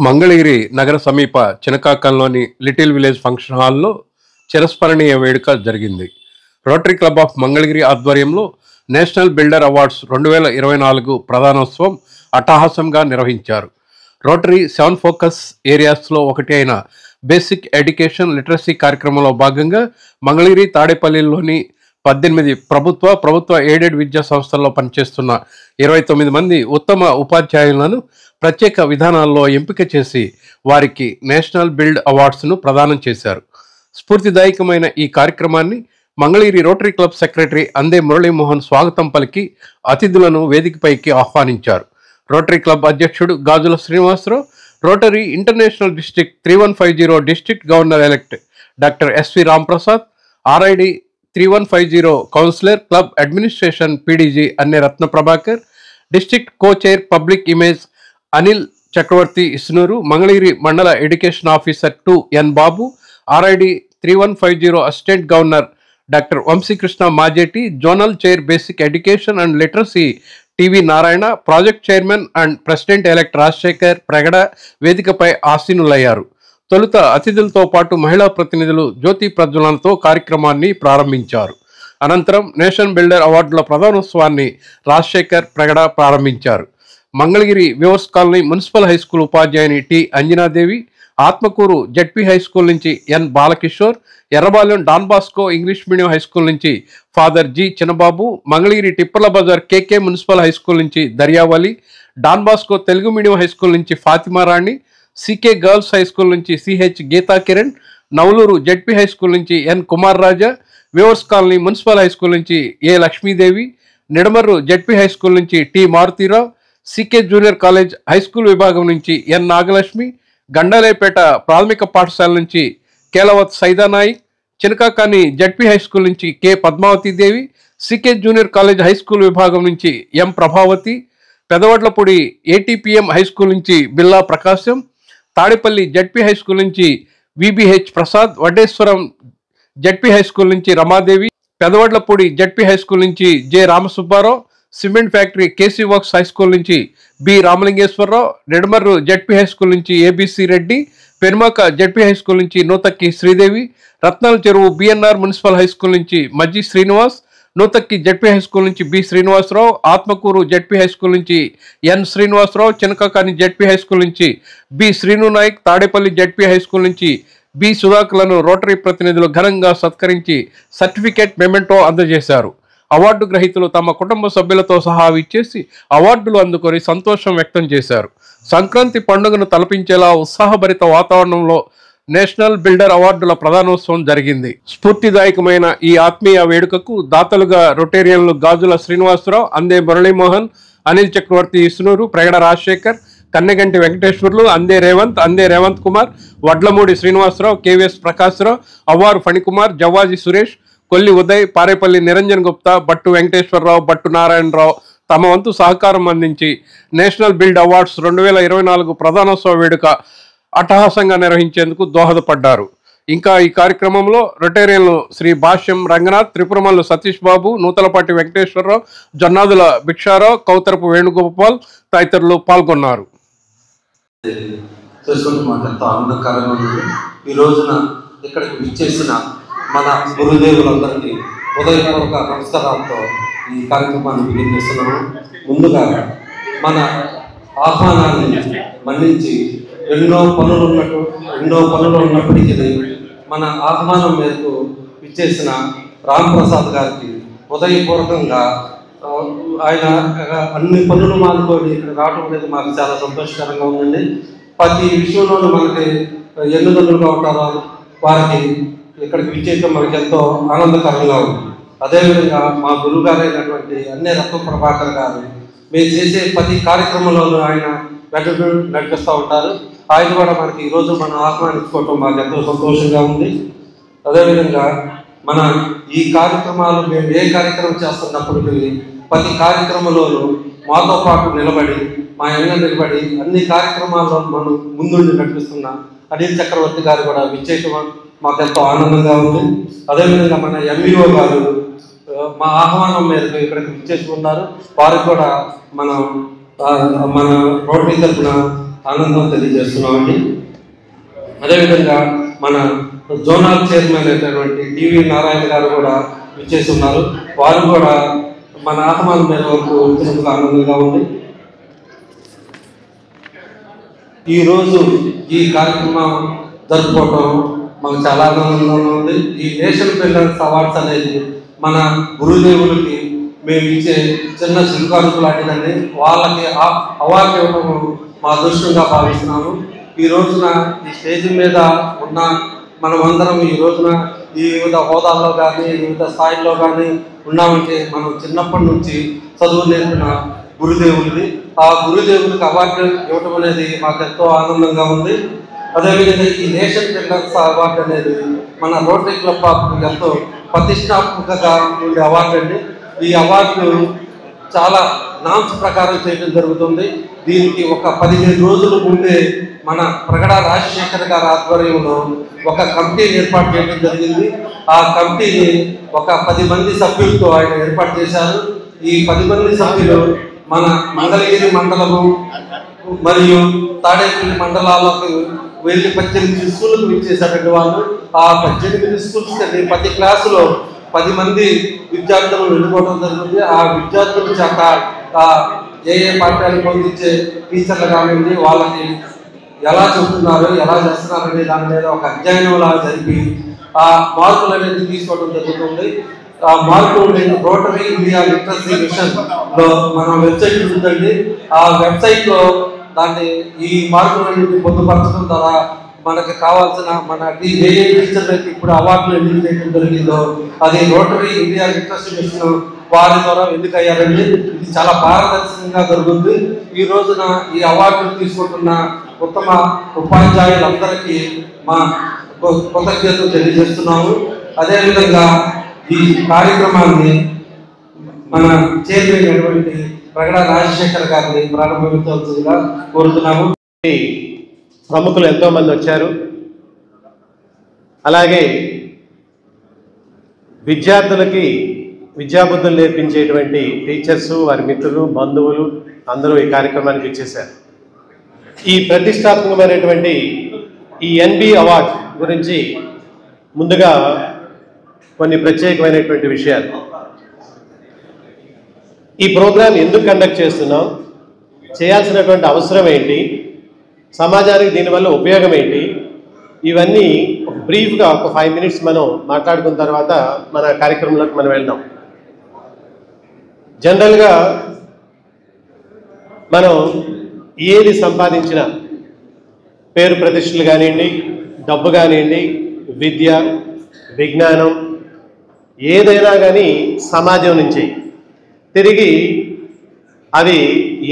మంగళగిరి నగర సమీప చినకాకంలోని little village function హాల్లో చిరస్మరణీయ వేడుక జరిగింది. రోటరీ క్లబ్ ఆఫ్ మంగళగిరి ఆధ్వర్యంలో నేషనల్ బిల్డర్ అవార్డ్స్ 2024 ప్రధానోత్సవం అట్టహాసంగా నిర్వహించారు. రోటరీ 7 ఫోకస్ ఏరియాస్లో ఒకటి అయిన బేసిక్ ఎడ్యుకేషన్ లిటరసీ కార్యక్రమంలో భాగంగా మంగళగిరి తాడేపల్లిలోని 18 ప్రభుత్వ ఎయిడెడ్ విద్యా సంస్థల్లో పనిచేస్తున్న 29 మంది ఉత్తమ ఉపాధ్యాయులను ప్రత్యేక విధానాల్లో ఎంపిక చేసి వారికి నేషనల్ బిల్డ్ అవార్డ్స్ను ప్రదానం చేశారు. స్ఫూర్తిదాయకమైన ఈ కార్యక్రమాన్ని మంగళగిరి రోటరీ క్లబ్ సెక్రటరీ అందే మురళీమోహన్ స్వాగతం పలికి అతిథులను వేదికపైకి ఆహ్వానించారు. రోటరీ క్లబ్ అధ్యక్షుడు Gajula Srinivasarao, Rotary International District 3150 district governor elect doctor SV Ramprasad, RID 3150 councillor club administration PDG Anne Ratna Prabhakar, district co chair public image Anil Chakravarthi Isnuru, Mangalagiri మండల education officer 2 N Babu, RID 3150 assistant governor doctor Vamsikrishna Majeti, zonal chair basic education and literacy TV Narayana, project chairman and president elect Rajasekhar Pragada వేదికపై ఆసీనులయ్యారు. తొలుత అతిథులతో పాటు మహిళా ప్రతినిధులు జ్యోతి ప్రజ్వలనతో కార్యక్రమాన్ని ప్రారంభించారు. అనంతరం నేషనల్ బిల్డర్ అవార్డుల ప్రధానోత్సవాన్ని రాజశేఖర్ ప్రగడ ప్రారంభించారు. Mangalagiri weavers colony municipal high school ఉపాధ్యాయుని T Anjanadevi, Atmakur ZP high school నుంచి N Balakishore, Errabalem Don Bosco English medium high school నుంచి ఫాదర్ జి చిన్నబాబు, మంగళగిరి టిప్పర్ల బజార్ కేకే మున్సిపల్ హైస్కూల్ నుంచి Daryavali, Don Bosco Telugu medium high school నుంచి Fatima Rani, CK girls high school నుంచి CH Geetha Kiran, Navaluru ZP high school నుంచి N Kumar Raja, weavers colony municipal high school నుంచి A Lakshmidevi, Nidamarru ZP high school నుంచి T Maruthi Rao, CK junior college high school విభాగం నుంచి ఎన్ నాగలక్ష్మి, గండాలేపేట ప్రాథమిక పాఠశాల నుంచి కేలవత్ సైదానాయిక్, చినకాకాని జెడ్పీ హైస్కూల్ నుంచి K Padmavathidevi, CK junior college high school విభాగం నుంచి M Prabhavathi, Pedavadlapudi ATPM high school నుంచి బిల్లా ప్రకాశం, తాడేపల్లి జెడ్పీ హైస్కూల్ నుంచి VBH Prasad, Vaddeswaram ZP high school నుంచి రమాదేవి, పెదవడ్లపూడి జెడ్పీ హైస్కూల్ నుంచి J Ramasubbarao, cement factory KC works high school నుంచి B Ramalingeswararao, Nidamarru ZP high school నుంచి ABC Reddy, Penumaka ZP high school నుంచి Nuthakki Sridevi, Ratnala Cheruvu BNR municipal high school నుంచి మజ్జి శ్రీనివాస్, నూతక్కి జెడ్పీ హైస్కూల్ నుంచి B Srinivasarao, Atmakur ZP high school నుంచి N Srinivasarao, Chinakakani ZP high school నుంచి B Srinu Nayak, Tadepalli ZP high school నుంచి బి సుధాకర్లను రోటరీ ప్రతినిధులు ఘనంగా సత్కరించి సర్టిఫికేట్ మెమెంటో అందజేశారు. అవార్డు గ్రహీతలు తమ కుటుంబ సభ్యులతో సహా విచ్చేసి అవార్డులు అందుకొని సంతోషం వ్యక్తం చేశారు. సంక్రాంతి పండుగను తలపించేలా ఉత్సాహభరిత వాతావరణంలో నేషనల్ బిల్డర్ అవార్డుల ప్రధానోత్సవం జరిగింది. స్ఫూర్తిదాయకమైన ఈ ఆత్మీయ వేడుకకు దాతలుగా రొటేరియన్లు గాజుల శ్రీనివాసరావు, అందే మురళీమోహన్, అనిల్ చక్రవర్తి ఇస్నూరు, ప్రగడ రాజశేఖర్, కన్నెగంటి వెంకటేశ్వర్లు, అందే రేవంత్ కుమార్, వడ్లమూడి శ్రీనివాసరావు, కేవీఎస్ ప్రకాశ్రావు, అవ్వారు ఫణికుమార్, జవ్వాజీ సురేష్, కొల్లి ఉదయ్, పారేపల్లి నిరంజన్ గుప్తా, బట్టు వెంకటేశ్వరరావు, బట్టు నారాయణరావు తమ వంతు సహకారం అందించి నేషనల్ బిల్డ్ అవార్డ్స్ 2024 ప్రధానోత్సవ వేడుక అట్టహాసంగా నిర్వహించేందుకు దోహదపడ్డారు. ఇంకా ఈ కార్యక్రమంలో రొటేరియన్లు శ్రీ భాష్యం రంగనాథ్, త్రిపురమల్లు సతీష్ బాబు, నూతలపాటి వెంకటేశ్వరరావు, జొన్నాదుల భిక్షారావు, కౌతరపు వేణుగోపాల్ తదితరులు పాల్గొన్నారు. ఈ రోజున ఇక్కడికి విచ్చేసిన మన గురుదేవులందరికీ ఉదయపూర్వక నమస్కారాలతో ఈ కార్యక్రమాన్ని బిగిస్తున్నాము. ముందుగా మన ఆహ్వానాన్ని మన్నించి ఎన్నో పనులు ఉన్నప్పటికీ మన ఆహ్వానం మేరకు విచ్చేసిన రాంప్రసాద్ గారికి ఉదయపూర్వకంగా ఆయన అన్ని పనులు మానుకొని ఇక్కడ రావడం అనేది మాకు చాలా సంతోషకరంగా ఉందండి. ప్రతి విషయంలోనూ మనకి ఎన్నుదన్నులుగా ఉంటారో వారికి ఇక్కడికి విచ్చేయడం మనకి ఎంతో ఆనందకరంగా ఉంది. అదేవిధంగా మా గురువు గారైనటువంటి అన్నే రత్న ప్రభాకర్ గారు మేము చేసే ప్రతి కార్యక్రమంలోనూ ఆయన నడిపిస్తూ ఉంటారు. ఆయన కూడా మనకి ఈరోజు మనం ఆహ్వానించుకోవటం మాకు ఎంతో సంతోషంగా ఉంది. అదేవిధంగా మన ఈ కార్యక్రమాలు మేము ఏ కార్యక్రమం చేస్తున్నప్పటికీ ప్రతి కార్యక్రమంలోనూ మాతో పాటు నిలబడి అన్ని కార్యక్రమాల్లో మనం ముందుండి నడిపిస్తున్న అనిల్ చక్రవర్తి గారు కూడా విచ్చేయటం మాకు ఎంతో ఆనందంగా ఉంది. అదేవిధంగా మన ఎంఈఓ గారు మా ఆహ్వానం మేరకు ఇక్కడికి విచ్చేసి ఉన్నారు. వారికి కూడా మన రోటరీ తరఫున ఆనందం తెలియజేస్తున్నామండి. అదేవిధంగా మన జోనల్ చైర్మన్ అయినటువంటి టీవీ నారాయణ గారు కూడా విచ్చేసి ఉన్నారు. వారు కూడా మన ఆహ్వానం మేరకు వచ్చినందుకు ఆనందంగా ఉంది. ఈరోజు ఈ కార్యక్రమం జరుపుకోవటం మాకు చాలా ఆనందంగా ఉంది. ఈ నేషనల్ బిల్డర్స్ అవార్డ్స్ అనేది మన గురుదేవులకి మేము ఇచ్చే చిన్న చిరుకానుకు లాంటిదండి. వాళ్ళకి అవార్డు ఇవ్వడం మా అదృష్టంగా భావిస్తున్నాము. ఈ రోజున ఈ స్టేజ్ మీద ఉన్న మనమందరం ఈ రోజున ఈ వివిధ హోదాల్లో కానీ వివిధ స్థాయిల్లో కానీ ఉన్నామంటే మనం చిన్నప్పటి నుంచి చదువు నేర్పిన గురుదేవులది. ఆ గురుదేవులకి అవార్డు ఇవ్వటం అనేది మాకు ఎంతో ఆనందంగా ఉంది. అదేవిధంగా ఈ నేషన్ బిల్డర్స్ అవార్డు అనేది మన రోటరీ క్లబ్ ఆఫ్ ఎంతో ప్రతిష్టాత్మకంగా ఉండే అవార్డు అండి. ఈ అవార్డు చాలా నామ్స్ ప్రకారం చేయడం జరుగుతుంది. దీనికి ఒక 15 రోజుల ముందే మన ప్రగడ రాజశేఖర్ గారి ఆధ్వర్యంలో ఒక కమిటీని ఏర్పాటు చేయడం జరిగింది. ఆ కమిటీని ఒక 10 మంది సభ్యులతో ఆయన ఏర్పాటు చేశారు. ఈ 10 మంది సభ్యులు మన మంగళగిరి మండలము మరియు తాడేపల్లి మండలాలకు వెళ్ళి 18 స్కూళ్ళకు విచ్చేసారండి వాళ్ళు. ఆ 18 స్కూల్స్ కంటే ప్రతి క్లాసులో 10 మంది విద్యార్థులు వెళ్ళిపోవడం జరుగుతుంది. ఆ విద్యార్థుల చేత ఏ పాఠ్యాలు పొందించే టీచర్లు కానివ్వండి వాళ్ళకి ఎలా చెబుతున్నారు ఎలా చేస్తున్నారు అనే దాని మీద ఒక అధ్యయనంలా జరిపి ఆ మార్కులు అనేది తీసుకోవడం జరుగుతుంది. ఆ మార్కులు రోటరీ ఇండియా లిటరసీ మిషన్ లో మన వెబ్సైట్ ఉందండి. ఆ వెబ్సైట్లో దాన్ని ఈ మార్కులన్నింటినీ పొందుపరచడం ద్వారా మనకు కావాల్సిన మన ఏ టీచర్లకి ఇప్పుడు అవార్డులు ఎందుకు చేయడం జరిగిందో అది రోటరీ ఇండియా లిటరసీ మిషన్ వారి ద్వారా ఎన్నికయ్యారండి. ఇది చాలా పారదర్శకంగా జరుగుతుంది. ఈ రోజున ఈ అవార్డులు తీసుకుంటున్న ఉత్తమ ఉపాధ్యాయులందరికీ మా కృతజ్ఞతలు తెలియజేస్తున్నాము. అదేవిధంగా ఈ కార్యక్రమాన్ని మన చైర్మన్ అయినటువంటి ప్రగడ రాజశేఖర్ గారిని ప్రారంభించవలసిందిగా కోరుతున్నాము. ప్రముఖులు ఎంతోమంది వచ్చారు. అలాగే విద్యార్థులకి విద్యాబుద్ధులు నేర్పించేటువంటి టీచర్స్ వారి మిత్రులు బంధువులు అందరూ ఈ కార్యక్రమానికి ఇచ్చేశారు. ఈ ప్రతిష్టాత్మకమైనటువంటి ఈ ఎన్బి అవార్డ్ గురించి ముందుగా కొన్ని ప్రత్యేకమైనటువంటి విషయాలు. ఈ ప్రోగ్రాం ఎందుకు కండక్ట్ చేస్తున్నాం, చేయాల్సినటువంటి అవసరం ఏంటి, సమాజానికి దీనివల్ల ఉపయోగం ఏంటి, ఇవన్నీ ఒక బ్రీఫ్గా ఒక 5 minutes మనం మాట్లాడుకున్న తర్వాత మన కార్యక్రమంలోకి మనం వెళ్దాం. జనరల్గా మనం ఏది సంపాదించిన పేరు ప్రతిష్టలు కానివ్వండి, డబ్బు కానివ్వండి, విద్య విజ్ఞానం ఏదైనా కానీ సమాజం నుంచి తిరిగి అవి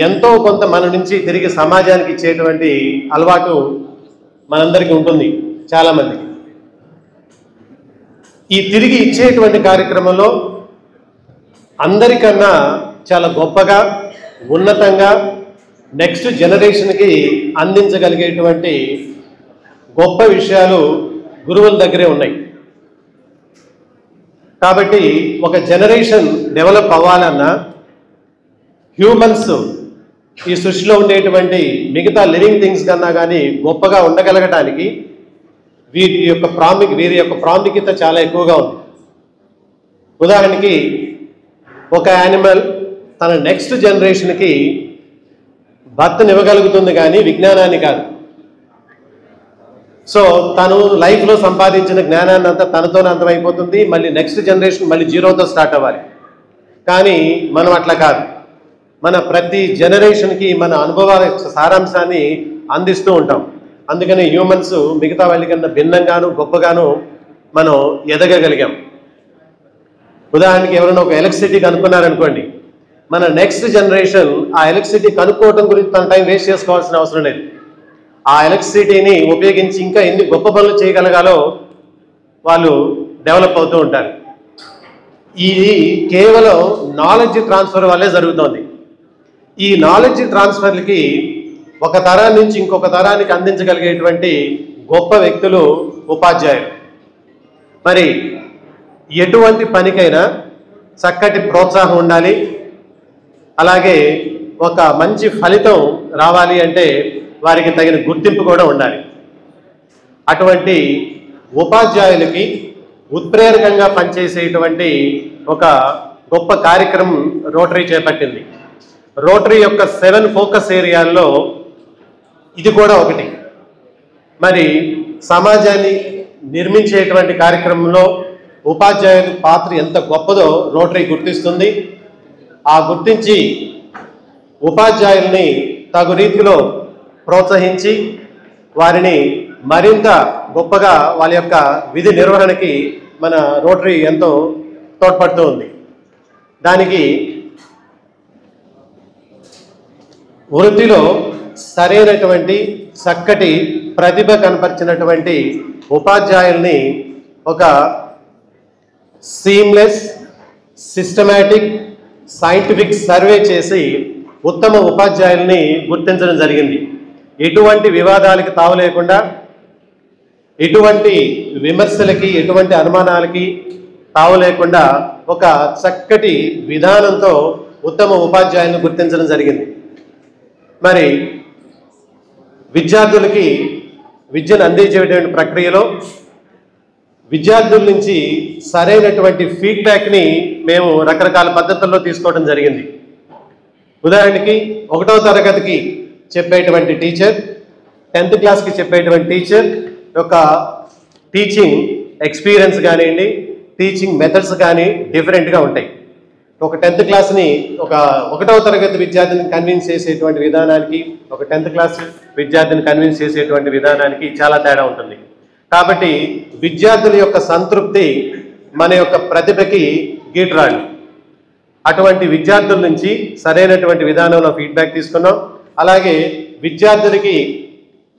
ఎంతో కొంత మన నుంచి తిరిగి సమాజానికి ఇచ్చేటువంటి అలవాటు మనందరికీ ఉంటుంది చాలామందికి. ఈ తిరిగి ఇచ్చేటువంటి కార్యక్రమంలో అందరికన్నా చాలా గొప్పగా ఉన్నతంగా నెక్స్ట్ జనరేషన్కి అందించగలిగేటువంటి గొప్ప విషయాలు గురువుల దగ్గరే ఉన్నాయి. కాబట్టి ఒక జనరేషన్ డెవలప్ అవ్వాలన్నా హ్యూమన్స్ ఈ సృష్టిలో ఉండేటువంటి మిగతా లివింగ్ థింగ్స్ కన్నా కానీ గొప్పగా ఉండగలగటానికి వీరి యొక్క ప్రాముఖ్యత చాలా ఎక్కువగా ఉంది. ఉదాహరణకి ఒక యానిమల్ తన నెక్స్ట్ జనరేషన్కి బర్త్నివ్వగలుగుతుంది కానీ విజ్ఞానాన్ని కాదు. సో తను లైఫ్లో సంపాదించిన జ్ఞానాన్ని అంతా తనతోనే అంతమైపోతుంది. మళ్ళీ నెక్స్ట్ జనరేషన్ మళ్ళీ జీరోతో స్టార్ట్ అవ్వాలి. కానీ మనం అట్లా కాదు. మన ప్రతి జనరేషన్కి మన అనుభవాల సారాంశాన్ని అందిస్తూ ఉంటాం. అందుకని హ్యూమన్స్ మిగతా వాళ్ళకన్నా భిన్నంగాను గొప్పగాను మనం ఎదగగలిగాం. ఉదాహరణకి ఎవరైనా ఒక ఎలక్ట్రిసిటీ కనుక్కున్నారనుకోండి, మన నెక్స్ట్ జనరేషన్ ఆ ఎలక్ట్రిసిటీ కనుక్కోవటం గురించి తన టైం వేస్ట్ చేసుకోవాల్సిన అవసరం లేదు. ఆ ఎలక్ట్రిసిటీని ఉపయోగించి ఇంకా ఎన్ని గొప్ప పనులు చేయగలగాలో వాళ్ళు డెవలప్ అవుతూ ఉంటారు. ఇది కేవలం నాలెడ్జ్ ట్రాన్స్ఫర్ వల్లే జరుగుతుంది. ఈ నాలెడ్జ్ ట్రాన్స్ఫర్లకి ఒక తరం నుంచి ఇంకొక తరానికి అందించగలిగేటువంటి గొప్ప వ్యక్తులు ఉపాధ్యాయులు. మరి ఎటువంటి పనికైనా చక్కటి ప్రోత్సాహం ఉండాలి. అలాగే ఒక మంచి ఫలితం రావాలి అంటే వారికి తగిన గుర్తింపు కూడా ఉండాలి. అటువంటి ఉపాధ్యాయులకి ఉత్ప్రేరకంగా పనిచేసేటువంటి ఒక గొప్ప కార్యక్రమం రోటరీ చేపట్టింది. రోటరీ యొక్క 7 ఫోకస్ ఏరియాల్లో ఇది కూడా ఒకటి. మరి సమాజాన్ని నిర్మించేటువంటి కార్యక్రమంలో ఉపాధ్యాయుల పాత్ర ఎంత గొప్పదో రోటరీ గుర్తిస్తుంది. ఆ గుర్తించి ఉపాధ్యాయుల్ని తగు రీతిలో ప్రోత్సహించి వారిని మరింత గొప్పగా వాళ్ళ యొక్క విధి నిర్వహణకి మన రోటరీ ఎంతో తోడ్పడుతూ ఉంది. దానికి వృత్తిలో సరైనటువంటి చక్కటి ప్రతిభ కనపరిచినటువంటి ఉపాధ్యాయుల్ని ఒక సీమ్లెస్ సిస్టమాటిక్ సైంటిఫిక్ సర్వే చేసి ఉత్తమ ఉపాధ్యాయుల్ని గుర్తించడం జరిగింది. ఎటువంటి వివాదాలకి తావు లేకుండా, ఎటువంటి విమర్శలకి, ఎటువంటి అనుమానాలకి తావు లేకుండా ఒక చక్కటి విధానంతో ఉత్తమ ఉపాధ్యాయులను గుర్తించడం జరిగింది. మరి విద్యార్థులకి విద్యను అందించేటువంటి ప్రక్రియలో విద్యార్థుల నుంచి సరైనటువంటి ఫీడ్బ్యాక్ని మేము రకరకాల పద్ధతుల్లో తీసుకోవడం జరిగింది. ఉదాహరణకి 1వ తరగతికి చెప్పేటువంటి టీచర్, 10th క్లాస్కి చెప్పేటువంటి టీచర్ యొక్క టీచింగ్ ఎక్స్పీరియన్స్ కానివ్వండి, టీచింగ్ మెథడ్స్ కానీ డిఫరెంట్గా ఉంటాయి. ఒక 10th క్లాస్ని ఒక 1వ తరగతి విద్యార్థిని కన్విన్స్ చేసేటువంటి విధానానికి, ఒక 10th క్లాస్ విద్యార్థిని కన్విన్స్ చేసేటువంటి విధానానికి చాలా తేడా ఉంటుంది. కాబట్టి విద్యార్థుల యొక్క సంతృప్తి మన యొక్క ప్రతిభకి గీటురాడు. అటువంటి విద్యార్థుల నుంచి సరైనటువంటి విధానంలో ఫీడ్బ్యాక్ తీసుకున్నాం. అలాగే విద్యార్థులకి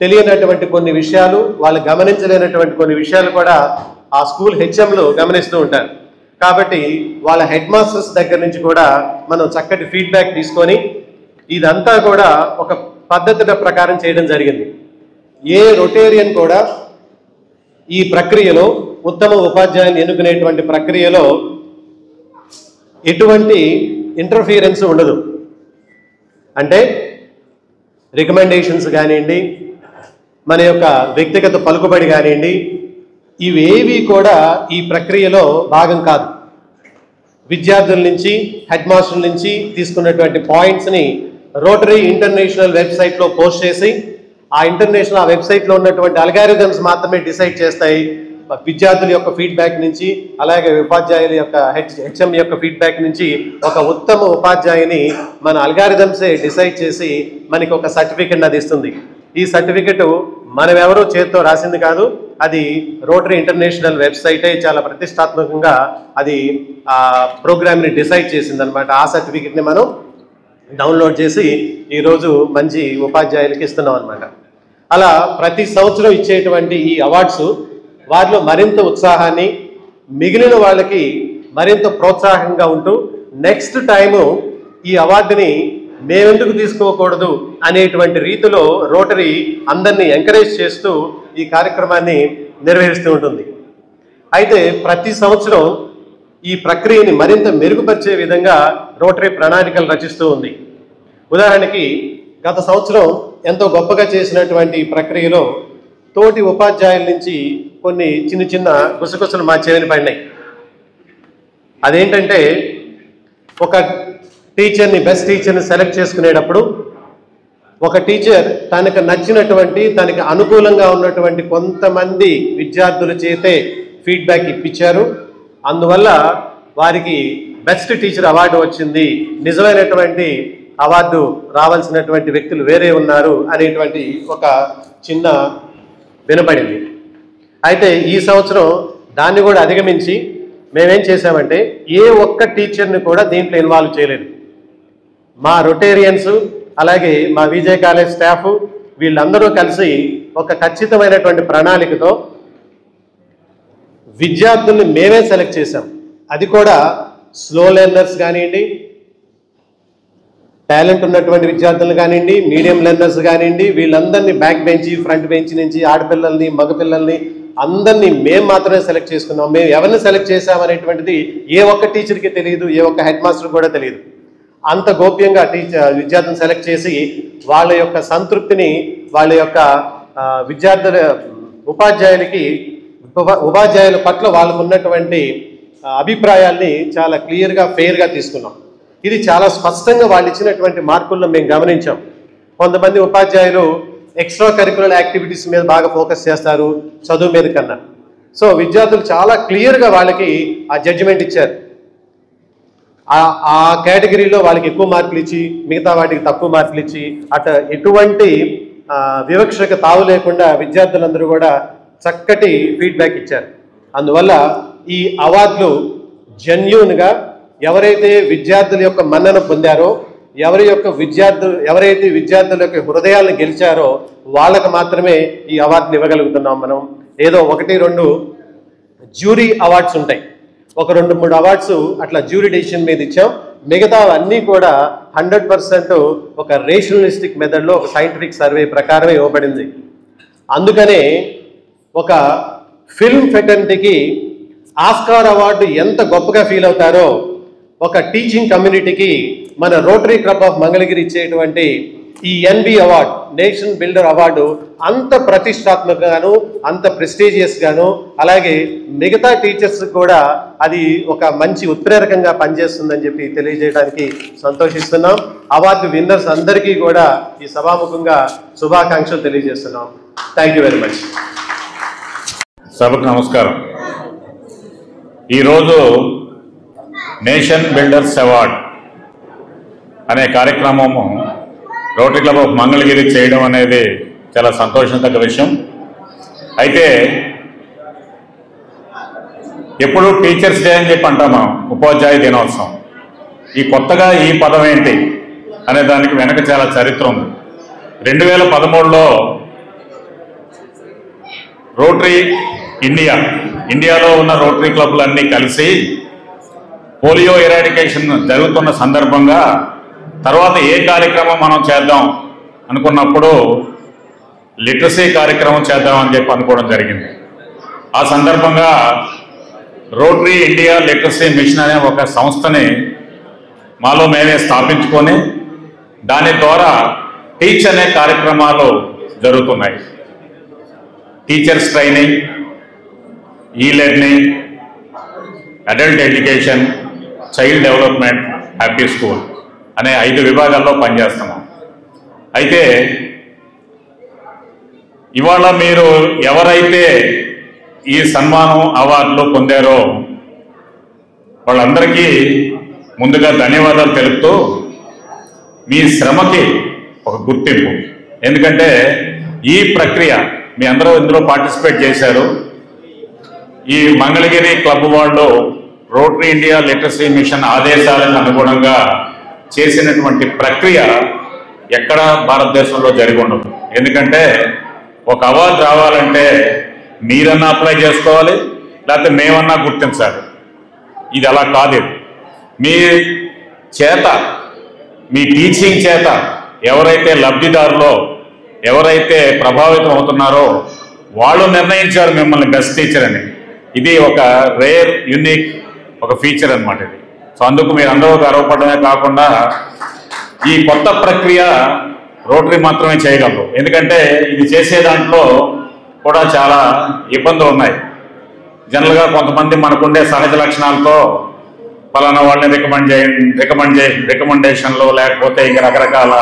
తెలియనటువంటి కొన్ని విషయాలు, వాళ్ళు గమనించలేనటువంటి కొన్ని విషయాలు కూడా ఆ స్కూల్ హెచ్ఎంలు గమనిస్తూ ఉంటారు. కాబట్టి వాళ్ళ హెడ్ మాస్టర్స్ దగ్గర నుంచి కూడా మనం చక్కటి ఫీడ్బ్యాక్ తీసుకొని ఇదంతా కూడా ఒక పద్ధతుల ప్రకారం చేయడం జరిగింది. ఏ రొటేరియన్ కూడా ఈ ప్రక్రియలో, ఉత్తమ ఉపాధ్యాయుని ఎన్నుకునేటువంటి ప్రక్రియలో ఎటువంటి ఇంటర్ఫియరెన్స్ ఉండదు. అంటే రికమెండేషన్స్ కానివ్వండి, మన యొక్క వ్యక్తిగత పలుకుబడి కానివ్వండి, ఇవేవి కూడా ఈ ప్రక్రియలో భాగం కాదు. విద్యార్థుల నుంచి, హెడ్ మాస్టర్ల నుంచి తీసుకున్నటువంటి పాయింట్స్ని రోటరీ ఇంటర్నేషనల్ వెబ్సైట్లో పోస్ట్ చేసి ఆ వెబ్సైట్లో ఉన్నటువంటి అల్గారిథమ్స్ మాత్రమే డిసైడ్ చేస్తాయి విద్యార్థుల యొక్క ఫీడ్బ్యాక్ నుంచి, అలాగే ఉపాధ్యాయుల యొక్క హెచ్ఎం యొక్క ఫీడ్బ్యాక్ నుంచి ఒక ఉత్తమ ఉపాధ్యాయుని మన అల్గారిథమ్సే డిసైడ్ చేసి మనకి ఒక సర్టిఫికెట్ అది ఇస్తుంది. ఈ సర్టిఫికెట్ మనం ఎవరో చేతితో రాసింది కాదు, అది రోటరీ ఇంటర్నేషనల్ వెబ్సైటే చాలా ప్రతిష్టాత్మకంగా అది ఆ ప్రోగ్రామ్ని డిసైడ్ చేసింది అనమాట. ఆ సర్టిఫికెట్ని మనం డౌన్లోడ్ చేసి ఈరోజు మంచి ఉపాధ్యాయులకి ఇస్తున్నాం అనమాట. అలా ప్రతి సంవత్సరం ఇచ్చేటువంటి ఈ అవార్డ్స్ వారిలో మరింత ఉత్సాహాన్ని, మిగిలిన వాళ్ళకి మరింత ప్రోత్సాహంగా ఉంటూ నెక్స్ట్ టైము ఈ అవార్డుని మేమెందుకు తీసుకోకూడదు అనేటువంటి రీతిలో రోటరీ అందరినీ ఎంకరేజ్ చేస్తూ ఈ కార్యక్రమాన్ని నిర్వహిస్తూ ఉంటుంది. అయితే ప్రతి సంవత్సరం ఈ ప్రక్రియని మరింత మెరుగుపరిచే విధంగా రోటరీ ప్రణాళికలు రచిస్తూ ఉంది. ఉదాహరణకి గత సంవత్సరం ఎంతో గొప్పగా చేసినటువంటి ఈ ప్రక్రియలో తోటి ఉపాధ్యాయుల నుంచి కొన్ని చిన్న చిన్న గుసగుసలు మా చెవిని పడినాయి. అదేంటంటే, ఒక టీచర్ని, బెస్ట్ టీచర్ని సెలెక్ట్ చేసుకునేటప్పుడు ఒక టీచర్ తనకు నచ్చినటువంటి, తనకి అనుకూలంగా ఉన్నటువంటి కొంతమంది విద్యార్థుల చేతే ఫీడ్బ్యాక్ ఇప్పించారు. అందువల్ల వారికి బెస్ట్ టీచర్ అవార్డు వచ్చింది, నిజమైనటువంటి అవార్డు రావాల్సినటువంటి వ్యక్తులు వేరే ఉన్నారు అనేటువంటి ఒక చిన్న వినపడింది. అయితే ఈ సంవత్సరం దాన్ని కూడా అధిగమించి మేమేం చేసామంటే, ఏ ఒక్క టీచర్ని కూడా దీంట్లో ఇన్వాల్వ్ చేయలేదు. మా రొటేరియన్స్, అలాగే మా విజయ్ కాలేజ్ స్టాఫ్ వీళ్ళందరూ కలిసి ఒక ఖచ్చితమైనటువంటి ప్రణాళికతో విద్యార్థుల్ని మేమే సెలెక్ట్ చేశాం. అది కూడా స్లో లెర్నర్స్ కానివ్వండి, టాలెంట్ ఉన్నటువంటి విద్యార్థులు కానివ్వండి, మీడియం లెర్నర్స్ కానివ్వండి, వీళ్ళందరినీ బ్యాక్ బెంచ్, ఫ్రంట్ బెంచ్ నుంచి ఆడపిల్లల్ని, మగపిల్లల్ని అందరినీ మేము మాత్రమే సెలెక్ట్ చేసుకున్నాం. మేము ఎవరిని సెలెక్ట్ చేసామనేటువంటిది ఏ ఒక్క టీచర్కి తెలియదు, ఏ ఒక్క హెడ్ మాస్టర్ కూడా తెలియదు. అంత గోప్యంగా విద్యార్థులను సెలెక్ట్ చేసి వాళ్ళ యొక్క సంతృప్తిని వాళ్ళ యొక్క విద్యార్థుల ఉపాధ్యాయుల పట్ల వాళ్ళకు ఉన్నటువంటి అభిప్రాయాల్ని చాలా క్లియర్గా ఫెయిర్గా తీసుకున్నాం. ఇది చాలా స్పష్టంగా వాళ్ళు ఇచ్చినటువంటి మార్కుల్లో మేము గమనించాం. కొంతమంది ఉపాధ్యాయులు ఎక్స్ట్రా కరిక్యులర్ యాక్టివిటీస్ మీద బాగా ఫోకస్ చేస్తారు చదువు మీద కన్నా. సో విద్యార్థులు చాలా క్లియర్గా వాళ్ళకి ఆ జడ్జిమెంట్ ఇచ్చారు. ఆ కేటగిరీలో వాళ్ళకి ఎక్కువ మార్కులు ఇచ్చి మిగతా వాటికి తక్కువ మార్కులు ఇచ్చి ఎటువంటి వివక్షకు తావు లేకుండా విద్యార్థులందరూ కూడా చక్కటి ఫీడ్బ్యాక్ ఇచ్చారు. అందువల్ల ఈ అవార్డులు జెన్యూన్గా ఎవరైతే విద్యార్థుల యొక్క మన్నన పొందారో, ఎవరైతే విద్యార్థుల యొక్క హృదయాలను గెలిచారో వాళ్ళకు మాత్రమే ఈ అవార్డుని ఇవ్వగలుగుతున్నాం. మనం ఏదో 1-2 జ్యూరీ అవార్డ్స్ ఉంటాయి, ఒక 2-3 అవార్డ్స్ అట్లా జ్యూరీ డెసిషన్ మీద ఇచ్చాం. మిగతా అన్నీ కూడా 100% ఒక రేషనలిస్టిక్ మెథడ్లో ఒక సైంటిఫిక్ సర్వే ప్రకారమే ఇవ్వబడింది. అందుకనే ఒక ఫిల్మ్ ఫెటర్నిటీకి ఆస్కార్ అవార్డు ఎంత గొప్పగా ఫీల్ అవుతారో ఒక టీచింగ్ కమ్యూనిటీకి మన రోటరీ క్లబ్ ఆఫ్ మంగళగిరి ఇచ్చేటువంటి ఈ NB award, nation builder award అంత ప్రతిష్టాత్మకంగాను అంత ప్రెస్టీజియస్ గాను, అలాగే మిగతా టీచర్స్ కూడా అది ఒక మంచి ఉత్ప్రేరకంగా పనిచేస్తుందని చెప్పి తెలియజేయడానికి సంతోషిస్తున్నాం. అవార్డు విన్నర్స్ అందరికీ కూడా ఈ సభాముఖంగా శుభాకాంక్షలు తెలియజేస్తున్నాం. Thank you very much. సభకు నమస్కారం. ఈరోజు నేషన్ బిల్డర్స్ అవార్డ్ అనే కార్యక్రమము రోటరీ క్లబ్ ఆఫ్ మంగళగిరి చేయడం అనేది చాలా సంతోషించదగ్గ విషయం. అయితే ఎప్పుడు టీచర్స్ డే అని చెప్పి అంటాము, ఉపాధ్యాయ దినోత్సవం. ఈ కొత్తగా ఈ పదం ఏంటి అనే దానికి వెనక చాలా చరిత్ర ఉంది. 2013లో రోటరీ ఇండియాలో ఉన్న రోటరీ క్లబ్లన్నీ కలిసి పోలియో ఎరాడికేషన్ జరుగుతున్న సందర్భంగా తర్వాత ఏ కార్యక్రమం మనం చేద్దాం అనుకున్నప్పుడు లిటరసీ కార్యక్రమం చేద్దామని చెప్పి అనుకోవడం జరిగింది. ఆ సందర్భంగా రోటరీ ఇండియా లిటరసీ మిషన్ అనే ఒక సంస్థని మాలో మేమే స్థాపించుకొని దాని ద్వారా టీచ్ అనే కార్యక్రమాలు జరుగుతున్నాయి. టీచర్స్ ట్రైనింగ్, ఈ learning, adult education, child development, happy school అనే 5 విభాగాల్లో పనిచేస్తున్నాం. అయితే ఇవాళ మీరు ఎవరైతే ఈ సన్మానం అవార్డులు పొందారో వాళ్ళందరికీ ముందుగా ధన్యవాదాలు తెలుపుతూ మీ శ్రమకి ఒక గుర్తింపు. ఎందుకంటే ఈ ప్రక్రియ మీ అందరూ ఇందులో పార్టిసిపేట్ చేశారు. ఈ మంగళగిరి క్లబ్ వాళ్ళు రోటరీ ఇండియా లిటరసీ మిషన్ ఆదేశాలకు అనుగుణంగా చేసినటువంటి ప్రక్రియ ఎక్కడ భారతదేశంలో జరిగి ఉండదు. ఎందుకంటే ఒక అవార్డు రావాలంటే మీరన్నా అప్లై చేసుకోవాలి, లేకపోతే మేమన్నా గుర్తించాలి. ఇది అలా కాదు. మీ చేత, మీ టీచింగ్ చేత ఎవరైతే లబ్ధిదారులో, ఎవరైతే ప్రభావితం అవుతున్నారో వాళ్ళు నిర్ణయించారు మిమ్మల్ని బెస్ట్ టీచర్ అని. ఇది ఒక రేర్, యూనిక్ ఒక ఫీచర్ అన్నమాట ఇది. సో అందుకు మీరు అందరూ గర్వపడమే కాకుండా ఈ కొత్త ప్రక్రియ రోటరీ మాత్రమే చేయగలరు. ఎందుకంటే ఇది చేసే దాంట్లో కూడా చాలా ఇబ్బందులు ఉన్నాయి. జనరల్గా కొంతమంది మనకుండే సహజ లక్షణాలతో పలానా వాళ్ళని రికమెండేషన్లు లేకపోతే ఇంకా రకరకాల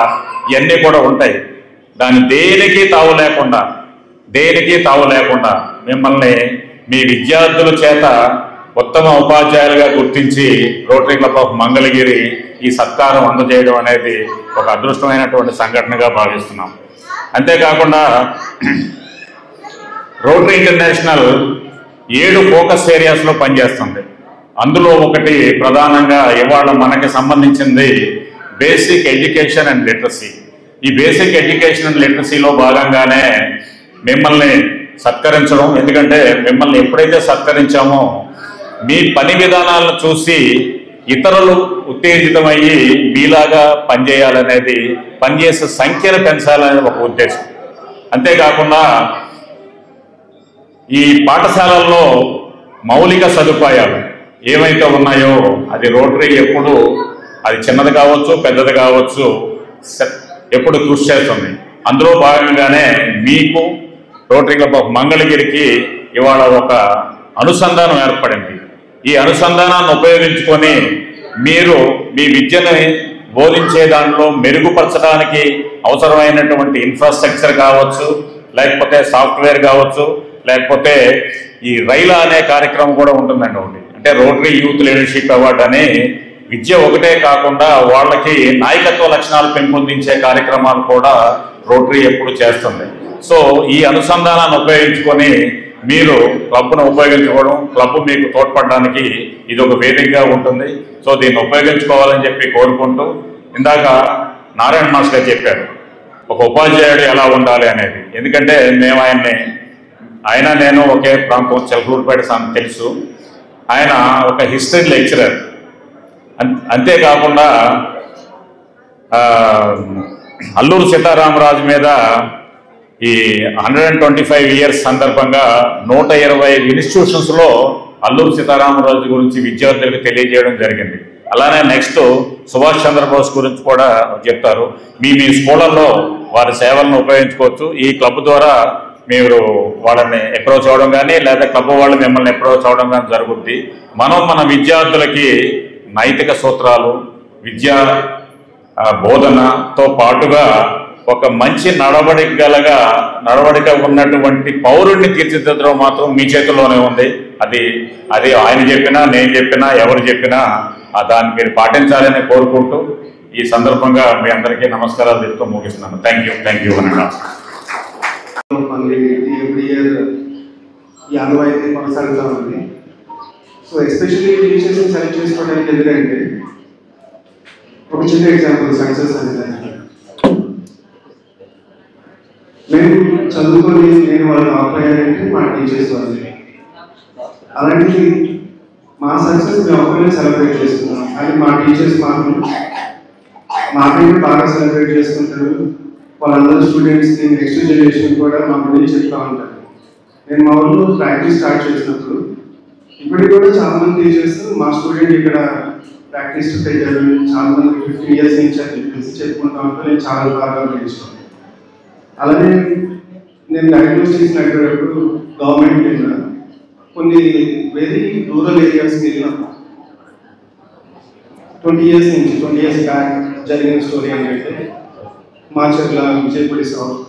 ఇవన్నీ కూడా ఉంటాయి. దేనికి తావు లేకుండా మిమ్మల్ని మీ విద్యార్థుల చేత ఉత్తమ ఉపాధ్యాయులుగా గుర్తించి రోటరీ క్లబ్ ఆఫ్ మంగళగిరి ఈ సత్కారం అందజేయడం అనేది ఒక అదృష్టమైనటువంటి సంఘటనగా భావిస్తున్నాం. అంతేకాకుండా రోటరీ ఇంటర్నేషనల్ 7 ఫోకస్ ఏరియాస్లో పనిచేస్తుంది. అందులో ఒకటి ప్రధానంగా ఇవాళ మనకి సంబంధించింది బేసిక్ ఎడ్యుకేషన్ అండ్ లిటరసీ. ఈ బేసిక్ ఎడ్యుకేషన్ అండ్ లిటరసీలో భాగంగానే మిమ్మల్ని సత్కరించడం. ఎందుకంటే మిమ్మల్ని ఎప్పుడైతే సత్కరించామో మీ పని విధానాలను చూసి ఇతరులు ఉత్తేజితమయ్యి మీలాగా పనిచేయాలనేది, పనిచేసే సంఖ్యను పెంచాలనేది ఒక ఉద్దేశం. అంతేకాకుండా ఈ పాఠశాలల్లో మౌలిక సదుపాయాలు ఏవైతే ఉన్నాయో అది రోటరీ ఎప్పుడు అది చిన్నది కావచ్చు, పెద్దది కావచ్చు, ఎప్పుడు కృషి చేస్తుంది. అందులో భాగంగానే మీకు రోటరీ క్లబ్ ఆఫ్ మంగళగిరికి ఇవాళ ఒక అనుసంధానం ఏర్పడింది. ఈ అనుసంధానాన్ని ఉపయోగించుకొని మీరు మీ విద్యని బోధించే దాంట్లో మెరుగుపరచడానికి అవసరమైనటువంటి ఇన్ఫ్రాస్ట్రక్చర్ కావచ్చు, లేకపోతే సాఫ్ట్వేర్ కావచ్చు, లేకపోతే ఈ రైలా అనే కార్యక్రమం కూడా ఉంటుందండి. ఒకటి అంటే రోటరీ యూత్ లీడర్షిప్ అవార్డు అని విద్య ఒకటే కాకుండా వాళ్ళకి నాయకత్వ లక్షణాలు పెంపొందించే కార్యక్రమాలు కూడా రోటరీ ఎప్పుడు చేస్తుంది. సో ఈ అనుసంధానాన్ని ఉపయోగించుకొని మీరు క్లబ్ను ఉపయోగించుకోవడం, క్లబ్ మీకు తోడ్పడడానికి ఇది ఒక వేదికగా ఉంటుంది. సో దీన్ని ఉపయోగించుకోవాలని చెప్పి కోరుకుంటూ, ఇందాక నారాయణ మాస్టర్ గారు చెప్పారు ఒక ఉపాధ్యాయుడు ఎలా ఉండాలి అనేది. ఎందుకంటే మేము ఆయన నేను ఒకే ప్రాంతం చిలకలూరుపేట తెలుసు. ఆయన ఒక హిస్టరీ లెక్చరర్. అంతేకాకుండా అల్లూరు సీతారామరాజు మీద ఈ 125 ఇయర్స్ సందర్భంగా 120 ఇన్స్టిట్యూషన్స్లో అల్లూరు సీతారామరాజు గురించి విద్యార్థులకు తెలియజేయడం జరిగింది. అలానే నెక్స్ట్ సుభాష్ చంద్రబోస్ గురించి కూడా చెప్తారు. మీ స్కూళ్ళల్లో వారి సేవలను ఉపయోగించుకోవచ్చు. ఈ క్లబ్ ద్వారా మీరు వాళ్ళని అప్రోచ్ అవ్వడం కానీ, లేదా క్లబ్ వాళ్ళు మిమ్మల్ని అప్రోచ్ అవ్వడం కానీ జరుగుద్ది. మన విద్యార్థులకి నైతిక సూత్రాలు, విద్యా బోధనతో పాటుగా ఒక మంచి నడవడిక ఉన్నటువంటి పౌరుడిని తీర్చిదిద్దడం మాత్రం మీ చేతుల్లోనే ఉంది. అది ఆయన చెప్పినా, నేను చెప్పినా, ఎవరు చెప్పినా దాన్ని మీరు పాటించాలని కోరుకుంటూ ఈ సందర్భంగా మీ అందరికీ నమస్కారాలు చెప్తూ ముగిస్తున్నాను. థ్యాంక్ యూ అన్న. ఎవ్రీ ఇయర్ ఈ ఆనవాయితీ కొనసాగుతూ ఉంది. సో ఎస్పెషల్లీ టీచర్స్ని సెలెక్ట్ చేసుకోవడానికి ఎందుకంటే ఒక చిన్న ఎగ్జాంపుల్ సక్సెస్ అనేది, మేము చదువుకొని నేను వాళ్ళు ఆపయ్యారంటే మా టీచర్స్ వాళ్ళు. అలాంటిది మా సక్సెస్ మేము ఒక్కనే సెలబ్రేట్ చేసుకున్నాం, కానీ మా టీచర్స్ మాకైతే బాగా సెలబ్రేట్ చేసుకుంటారు. వాళ్ళందరూ స్టూడెంట్స్కి నెక్స్ట్ జనరేషన్ కూడా మా గురించి చెప్తూ ఉంటారు. నేను మా ఊళ్ళో ప్రాక్టీస్ స్టార్ట్ చేసినప్పుడు ఇప్పటికి కూడా చాలా మంది టీచర్స్ మా స్టూడెంట్ ఇక్కడ ప్రాక్టీస్ పెట్టారు, చాలా మంది 15 ఇయర్స్ నుంచి అని చెప్పేసి చెప్పుకుంటా ఉంటారు. నేను చాలా బాగా నేర్చుకున్నాను. అలానే నేను డయాగ్నోస్టిక్స్ నడిపేటప్పుడు గవర్నమెంట్ కింద కొన్ని వెరీ రూరల్ ఏరియాస్కి వెళ్ళినప్పుడు 20 ఇయర్స్ బ్యాక్ జరిగిన స్టోరీ ఏంటంటే మాచర్ల, విజయపూడి సౌత్,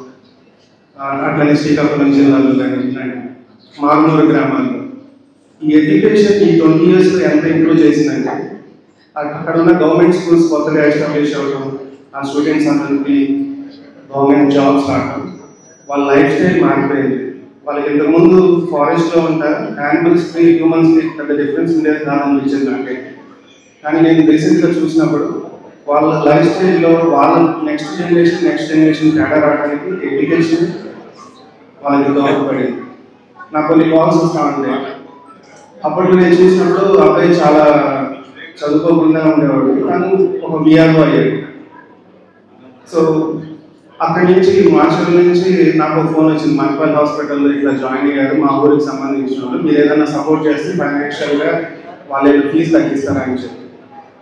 అట్లనే శ్రీకాకుళం జిల్లాలో కానీ ఇట్లాంటి మారుమూరు గ్రామాల్లో ఈ ఎడ్యుకేషన్ ఈ 20 ఇయర్స్లో ఎంత ఇంప్రూవ్ చేసిందంటే అక్కడ ఉన్న గవర్నమెంట్ స్కూల్స్ కొత్తగా ఎస్టాబ్లిష్ అవ్వడం, ఆ స్టూడెంట్స్ అందరికీ గవర్నమెంట్ జాబ్స్ రావడం, వాళ్ళ లైఫ్ స్టైల్ మారిపోయింది. వాళ్ళకి ఇంతకుముందు ఫారెస్ట్లో ఉంటారు, యానిమల్స్కి హ్యూమన్స్కి పెద్ద డిఫరెన్స్ ఉండేది దాని నాకైతే. కానీ నేను రీసెంట్గా చూసినప్పుడు వాళ్ళ లైఫ్ స్టైల్లో వాళ్ళ నెక్స్ట్ జనరేషన్ తేడా రావడానికి ఎడ్యుకేషన్ వాళ్ళకి దోహదపడింది. నాకు కొన్ని కాల్స్ వస్తూ ఉంటాయి. అప్పట్లో నేను చూసినప్పుడు అబ్బాయి చాలా చదువుకోకుండా ఉండేవాడు, కానీ ఒక విఆర్ఓ అయ్యాడు. సో అక్కడి నుంచి మార్చల్ నుంచి నాకు ఫోన్ వచ్చింది, మణిపాల్ హాస్పిటల్లో ఇట్లా జాయిన్ అయ్యారు, మా ఊరికి సంబంధించిన వాళ్ళు, మీరు ఏదైనా సపోర్ట్ చేస్తే ఫైనాన్షియల్గా వాళ్ళ ఫీజు తగ్గిస్తారని చెప్పి.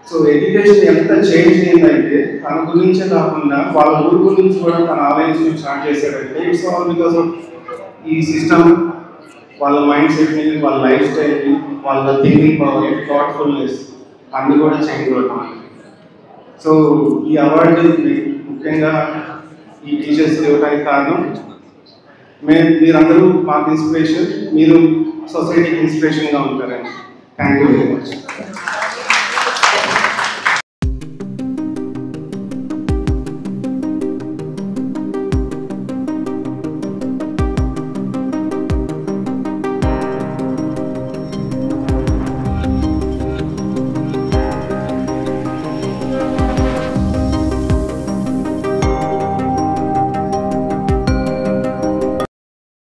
సో ఎడ్యుకేషన్ ఎంత చేంజ్ అయిందంటే తన గురించే కాకుండా వాళ్ళ ఊరు గురించి కూడా తన ఆలోచించడం స్టార్ట్ చేశాడంటే ఇట్స్ ఆల్ బికాస్ ఆఫ్ ఈ సిస్టమ్. వాళ్ళ మైండ్ సెట్ని, వాళ్ళ లైఫ్ స్టైల్ని, వాళ్ళ థింకింగ్ పవర్, థాట్ఫుల్నెస్ అన్నీ కూడా చేంజ్ అవుతాం. సో ఈ అవార్డు ముఖ్యంగా ఈ టీచర్స్ ఇవ్వడానికి కారణం మీరందరూ మాకు ఇన్స్పిరేషన్, మీరు సొసైటీకి ఇన్స్పిరేషన్గా ఉంటారని. Thank you very much.